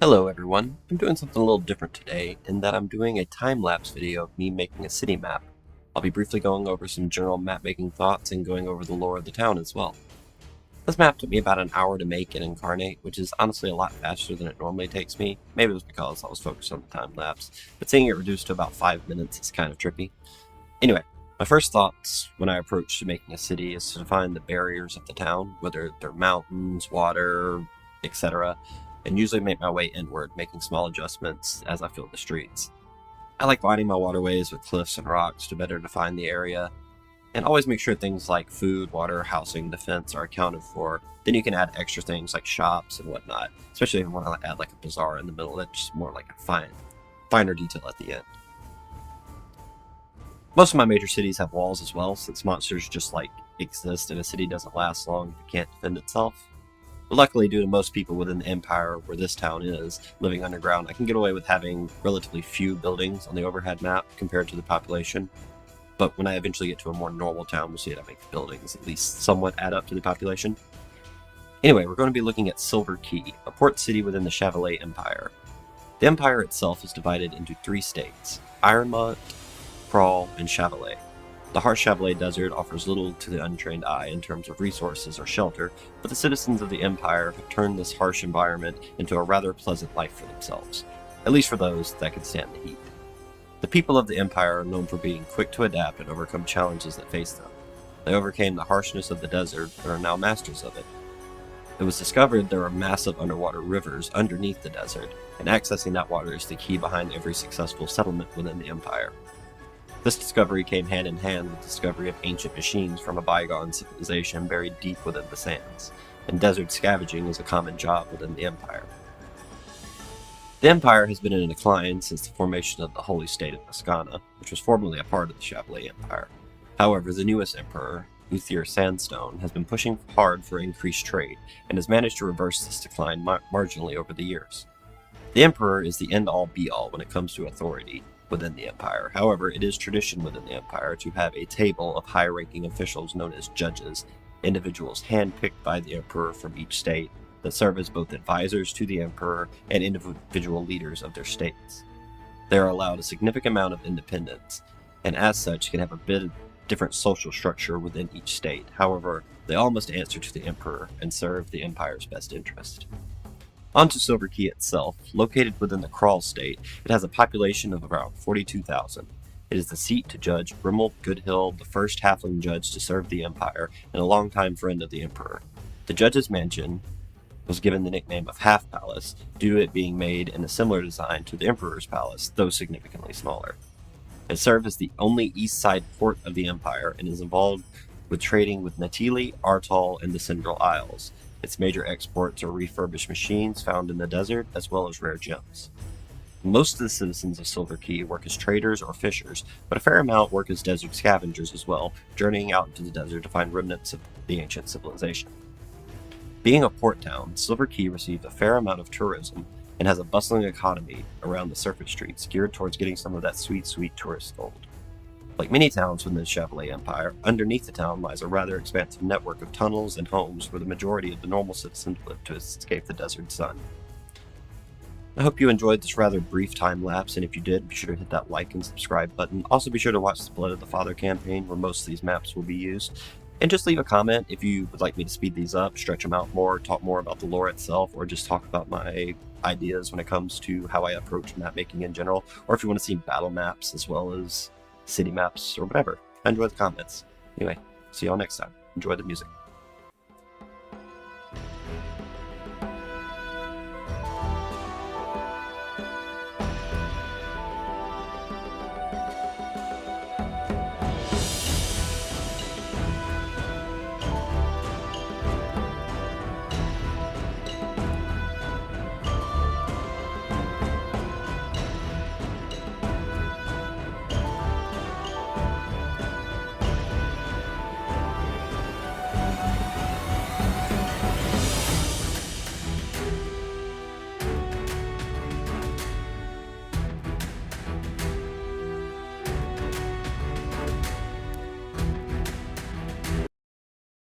Hello everyone, I'm doing something a little different today in that I'm doing a time-lapse video of me making a city map. I'll be briefly going over some general map-making thoughts and going over the lore of the town as well. This map took me about an hour to make in Inkarnate, which is honestly a lot faster than it normally takes me. Maybe it was because I was focused on the time-lapse, but seeing it reduced to about 5 minutes is kind of trippy. Anyway, my first thoughts when I approach making a city is to define the barriers of the town, whether they're mountains, water, etc., and usually make my way inward, making small adjustments as I fill the streets. I like lining my waterways with cliffs and rocks to better define the area, and always make sure things like food, water, housing, defense are accounted for. Then you can add extra things like shops and whatnot, especially if you want to add like a bazaar in the middle. That's just more like a finer detail at the end. Most of my major cities have walls as well, since monsters just exist and a city doesn't last long if it can't defend itself. But luckily, due to most people within the Empire where this town is living underground, I can get away with having relatively few buildings on the overhead map compared to the population. But when I eventually get to a more normal town, we'll see that I make the buildings at least somewhat add up to the population. Anyway, we're going to be looking at Silver Quay, a port city within the Chevalet Empire. The Empire itself is divided into 3 states: Ironmont, Crawl, and Chevalet. The harsh Chevalet Desert offers little to the untrained eye in terms of resources or shelter, but the citizens of the Empire have turned this harsh environment into a rather pleasant life for themselves, at least for those that can stand the heat. The people of the Empire are known for being quick to adapt and overcome challenges that face them. They overcame the harshness of the desert and are now masters of it. It was discovered there are massive underwater rivers underneath the desert, and accessing that water is the key behind every successful settlement within the Empire. This discovery came hand in hand with the discovery of ancient machines from a bygone civilization buried deep within the sands, and desert scavenging is a common job within the Empire. The Empire has been in decline since the formation of the Holy State of Toscana, which was formerly a part of the Chevalet Empire. However, the newest emperor, Uther Sandstone, has been pushing hard for increased trade, and has managed to reverse this decline marginally over the years. The Emperor is the end-all be-all when it comes to authority within the Empire. However, it is tradition within the Empire to have a table of high-ranking officials known as judges, individuals handpicked by the Emperor from each state that serve as both advisors to the Emperor and individual leaders of their states. They are allowed a significant amount of independence, and as such can have a bit of different social structure within each state. However, they all must answer to the Emperor and serve the Empire's best interest. On to Silver Quay itself. Located within the Crawl state, it has a population of around 42,000. It is the seat to Judge Grimald GoodHill, the first Halfling Judge to serve the Empire, and a longtime friend of the Emperor. The Judge's mansion was given the nickname of Half Palace, due to it being made in a similar design to the Emperor's Palace, though significantly smaller. It served as the only east side port of the Empire, and is involved with trading with Natili, Artol, and the Sindrel Isles. Its major exports are refurbished machines found in the desert, as well as rare gems. Most of the citizens of Silver Quay work as traders or fishers, but a fair amount work as desert scavengers as well, journeying out into the desert to find remnants of the ancient civilization. Being a port town, Silver Quay received a fair amount of tourism and has a bustling economy around the surface streets geared towards getting some of that sweet, sweet tourist gold. Like many towns within the Chevalet Empire, underneath the town lies a rather expansive network of tunnels and homes where the majority of the normal citizens live to escape the desert sun. I hope you enjoyed this rather brief time lapse, and if you did, be sure to hit that like and subscribe button. Also be sure to watch the Blood of the Father campaign, where most of these maps will be used. And just leave a comment if you would like me to speed these up, stretch them out more, talk more about the lore itself, or just talk about my ideas when it comes to how I approach map making in general, or if you want to see battle maps as well as city maps or whatever. I enjoy the comments. Anyway, see y'all next time. Enjoy the music.